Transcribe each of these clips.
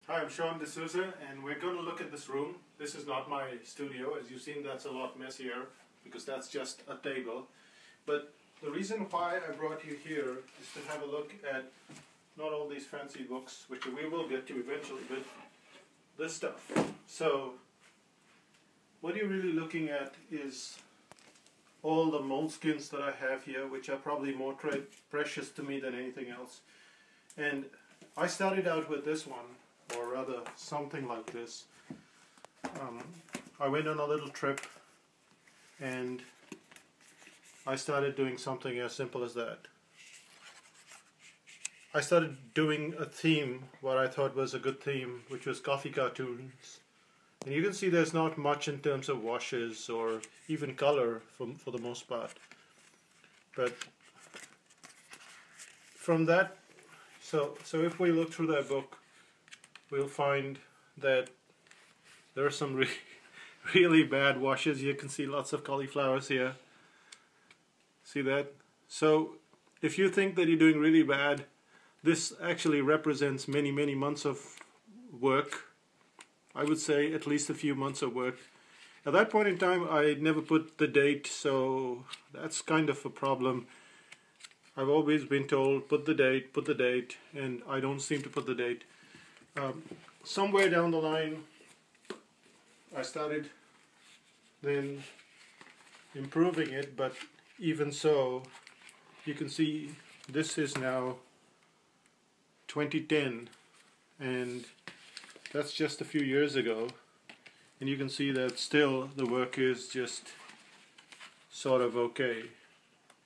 Hi, I'm Sean D'Souza, and we're going to look at this room. This is not my studio. As you've seen, that's a lot messier because that's just a table. But the reason why I brought you here is to have a look at not all these fancy books, which we will get to eventually, but this stuff. So what you're really looking at is all the moleskines that I have here, which are probably more precious to me than anything else. And I started out with this one, or rather something like this. I went on a little trip and I started doing something as simple as that. I started doing a theme, what I thought was a good theme, which was coffee cartoons. And you can see there's not much in terms of washes or even color for the most part. But from that, so if we look through that book, we'll find that there are some really bad washes. You can see lots of cauliflowers here. See that? So if you think that you're doing really bad, this actually represents many months of work. I would say at least a few months of work. At that point in time, I never put the date, so that's kind of a problem. I've always been told, put the date, and I don't seem to put the date. Somewhere down the line, I started then improving it, but even so, you can see this is now 2010, and that's just a few years ago, and you can see that still the work is just sort of okay.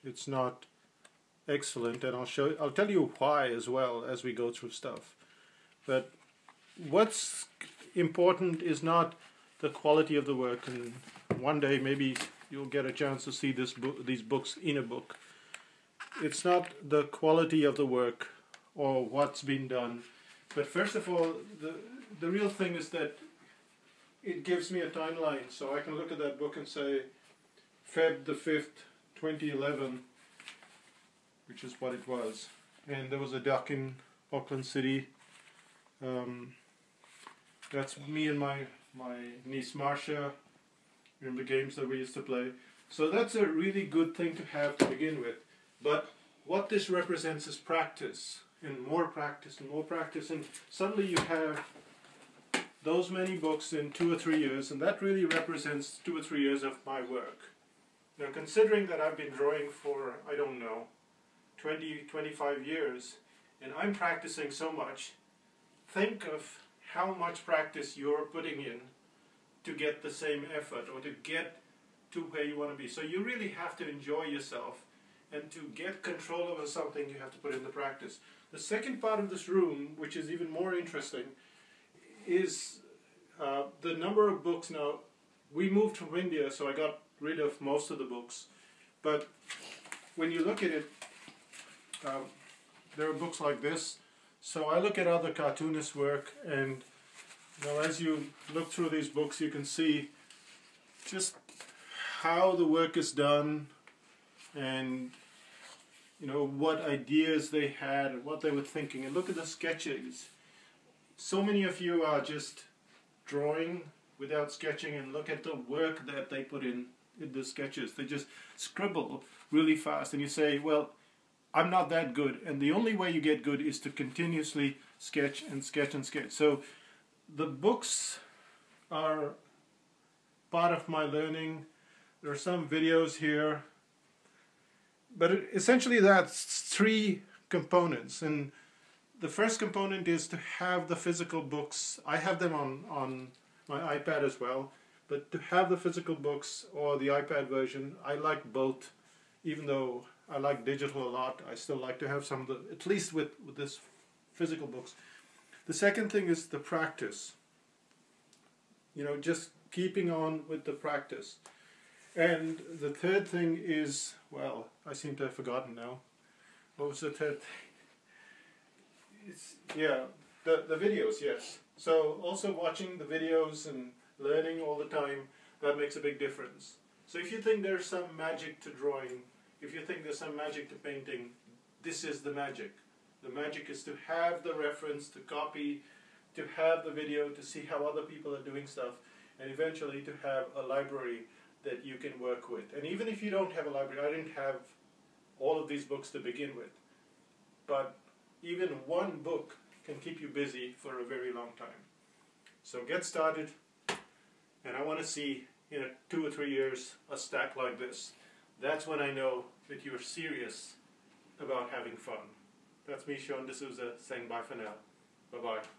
It's not excellent, and I'll tell you why as well as we go through stuff. But what's important is not the quality of the work, and one day maybe you'll get a chance to see these books in a book. It's not the quality of the work or what's been done, but first of all, the real thing is that it gives me a timeline, so I can look at that book and say Feb the 5th, 2011, which is what it was, and there was a duck in Auckland City. That's me and my niece Marcia in the games that we used to play. So that's a really good thing to have to begin with. But what this represents is practice, and more practice, and more practice, and suddenly you have those many books in 2 or 3 years, and that really represents 2 or 3 years of my work. Now, considering that I've been drawing for, I don't know, 20, 25 years, and I'm practicing so much, think of how much practice you're putting in to get the same effort or to get to where you want to be. So you really have to enjoy yourself, and to get control over something you have to put in the practice. The second part of this room, which is even more interesting, is the number of books. Now, we moved from India, so I got rid of most of the books, but when you look at it, there are books like this. So I look at other cartoonists' work, and as you look through these books, you can see just how the work is done, and what ideas they had and what they were thinking. And look at the sketches. So many of you are just drawing without sketching, and look at the work that they put in the sketches. They just scribble really fast, and you say, well, I'm not that good, and the only way you get good is to continuously sketch and sketch and sketch. So the books are part of my learning. There are some videos here, but essentially that's 3 components. And the first component is to have the physical books. I have them on my iPad as well, but to have the physical books or the iPad version, I like both. Even though I like digital a lot, I still like to have some of the, at least with this physical books. The second thing is the practice. Just keeping on with the practice. And the third thing is, well, I seem to have forgotten now. What was the third thing? The videos, yes. So also watching the videos and learning all the time, that makes a big difference. So if you think there's some magic to drawing, if you think there's some magic to painting, this is the magic. The magic is to have the reference, to copy to have the video, to see how other people are doing stuff, and eventually to have a library that you can work with. And even if you don't have a library, I didn't have all of these books to begin with, but even one book can keep you busy for a very long time. So get started, and I want to see in 2 or 3 years a stack like this. That's when I know that you're serious about having fun. That's me, Sean D'Souza, saying bye for now. Bye-bye.